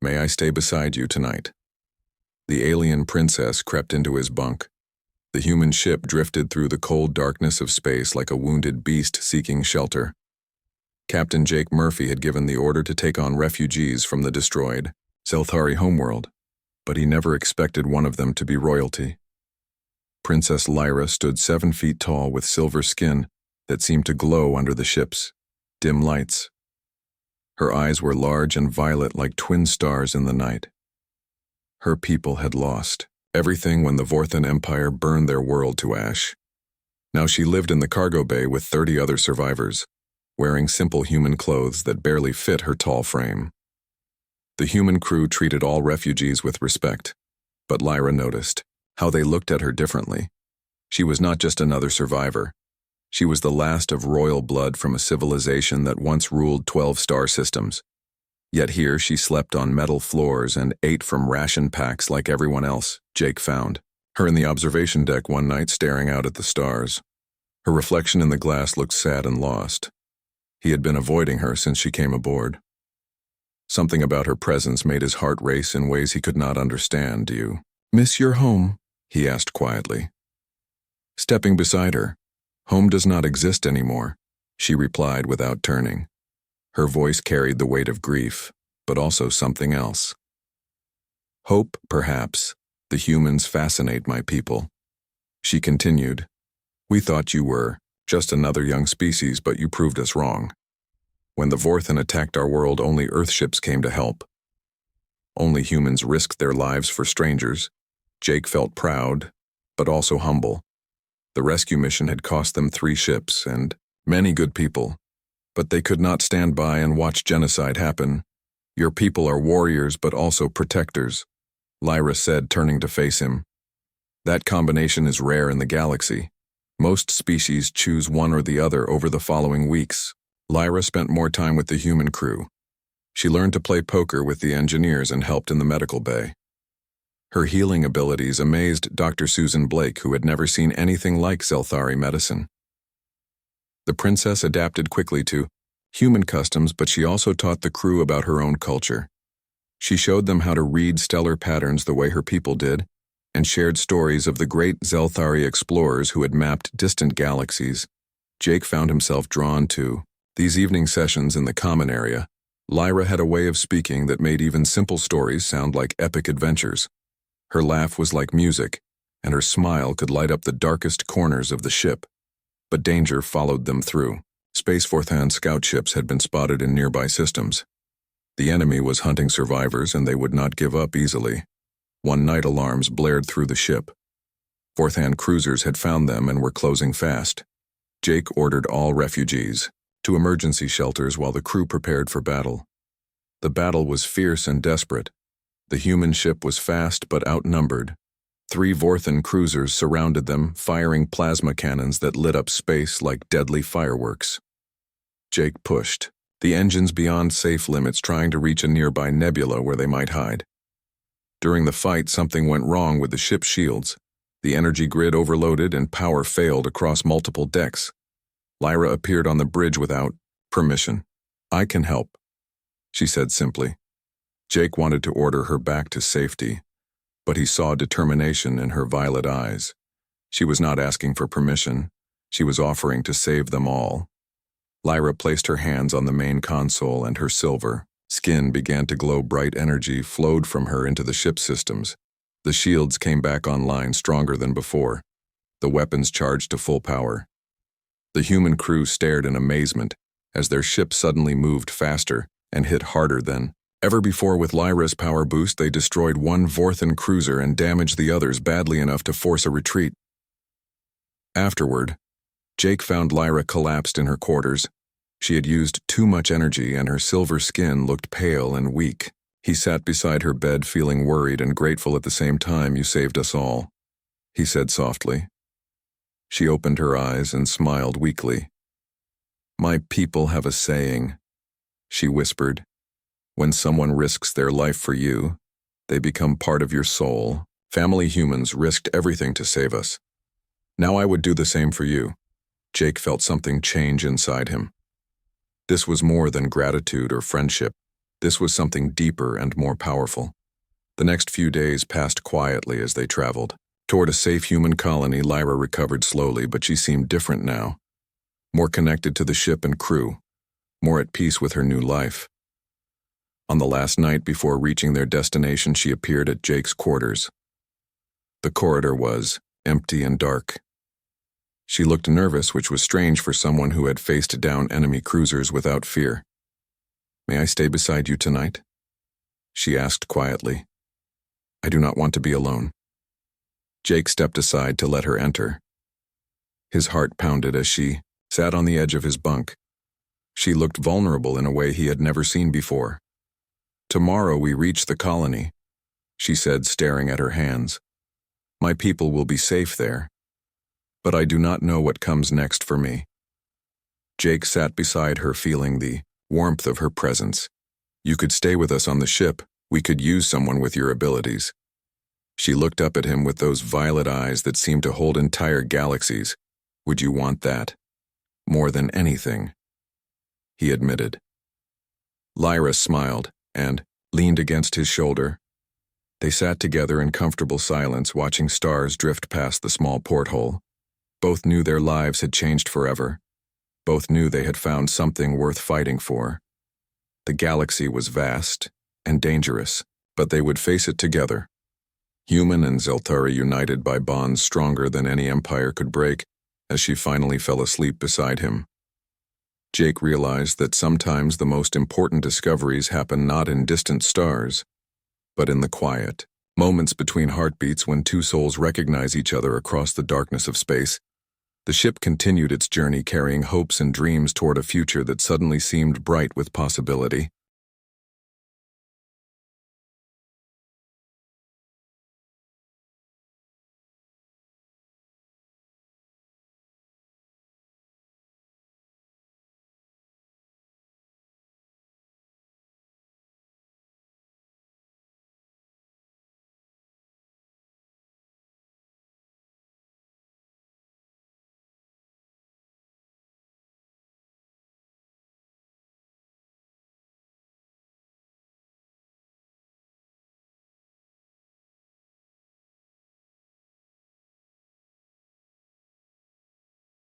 May I stay beside you tonight?" The alien princess crept into his bunk. The human ship drifted through the cold darkness of space like a wounded beast seeking shelter. Captain Jake Murphy had given the order to take on refugees from the destroyed Zelthari homeworld, but he never expected one of them to be royalty. Princess Lyra stood 7 feet tall with silver skin that seemed to glow under the ship's dim lights. Her eyes were large and violet like twin stars in the night. Her people had lost everything when the Vorthan Empire burned their world to ash. Now she lived in the cargo bay with 30 other survivors, wearing simple human clothes that barely fit her tall frame. The human crew treated all refugees with respect, but Lyra noticed how they looked at her differently. She was not just another survivor. She was the last of royal blood from a civilization that once ruled 12 star systems. Yet here she slept on metal floors and ate from ration packs like everyone else. Jake found her in the observation deck one night staring out at the stars. Her reflection in the glass looked sad and lost. He had been avoiding her since she came aboard. Something about her presence made his heart race in ways he could not understand. "Do you miss your home?" he asked quietly. Stepping beside her, "Home does not exist anymore," she replied without turning. Her voice carried the weight of grief, but also something else. "Hope, perhaps. The humans fascinate my people." She continued, "We thought you were just another young species, but you proved us wrong. When the Vorthan attacked our world, only Earthships came to help. Only humans risked their lives for strangers." Jake felt proud, but also humble. The rescue mission had cost them 3 ships and many good people, but they could not stand by and watch genocide happen. "Your people are warriors, but also protectors," Lyra said, turning to face him. "That combination is rare in the galaxy. Most species choose one or the other over the following weeks." Lyra spent more time with the human crew. She learned to play poker with the engineers and helped in the medical bay. Her healing abilities amazed Dr. Susan Blake, who had never seen anything like Zelthari medicine. The princess adapted quickly to human customs, but she also taught the crew about her own culture. She showed them how to read stellar patterns the way her people did, and shared stories of the great Zelthari explorers who had mapped distant galaxies. Jake found himself drawn to these evening sessions in the common area. Lyra had a way of speaking that made even simple stories sound like epic adventures. Her laugh was like music, and her smile could light up the darkest corners of the ship. But danger followed them through. Space Vorthan scout ships had been spotted in nearby systems. The enemy was hunting survivors, and they would not give up easily. One night alarms blared through the ship. Vorthan cruisers had found them and were closing fast. Jake ordered all refugees to emergency shelters while the crew prepared for battle. The battle was fierce and desperate. The human ship was fast but outnumbered. 3 Vorthan cruisers surrounded them, firing plasma cannons that lit up space like deadly fireworks. Jake pushed, the engines beyond safe limits, trying to reach a nearby nebula where they might hide. During the fight, something went wrong with the ship's shields. The energy grid overloaded and power failed across multiple decks. Lyra appeared on the bridge without permission. "I can help," she said simply. Jake wanted to order her back to safety, but he saw determination in her violet eyes. She was not asking for permission. She was offering to save them all. Lyra placed her hands on the main console, and her silver skin began to glow. Bright energy flowed from her into the ship systems. The shields came back online, stronger than before. The weapons charged to full power. The human crew stared in amazement as their ship suddenly moved faster and hit harder than ever before. With Lyra's power boost, they destroyed 1 Vorthan cruiser and damaged the others badly enough to force a retreat. Afterward, Jake found Lyra collapsed in her quarters. She had used too much energy, and her silver skin looked pale and weak. He sat beside her bed, feeling worried and grateful at the same time. "You saved us all," he said softly. She opened her eyes and smiled weakly. "My people have a saying," she whispered. "When someone risks their life for you, they become part of your soul. Family humans risked everything to save us. Now I would do the same for you." Jake felt something change inside him. This was more than gratitude or friendship. This was something deeper and more powerful. The next few days passed quietly as they traveled. Toward a safe human colony, Lyra recovered slowly, but she seemed different now. More connected to the ship and crew, more at peace with her new life. On the last night before reaching their destination, she appeared at Jake's quarters. The corridor was empty and dark. She looked nervous, which was strange for someone who had faced down enemy cruisers without fear. "May I stay beside you tonight?" she asked quietly. "I do not want to be alone." Jake stepped aside to let her enter. His heart pounded as she sat on the edge of his bunk. She looked vulnerable in a way he had never seen before. "Tomorrow we reach the colony," she said, staring at her hands. "My people will be safe there. But I do not know what comes next for me." Jake sat beside her, feeling the warmth of her presence. "You could stay with us on the ship. We could use someone with your abilities." She looked up at him with those violet eyes that seemed to hold entire galaxies. "Would you want that? More than anything," he admitted. Lyra smiled and leaned against his shoulder. They sat together in comfortable silence, watching stars drift past the small porthole. Both knew their lives had changed forever. Both knew they had found something worth fighting for. The galaxy was vast and dangerous, but they would face it together. Human and Zeltari united by bonds stronger than any empire could break. As she finally fell asleep beside him, Jake realized that sometimes the most important discoveries happen not in distant stars, but in the quiet moments between heartbeats when two souls recognize each other across the darkness of space. The ship continued its journey, carrying hopes and dreams toward a future that suddenly seemed bright with possibility.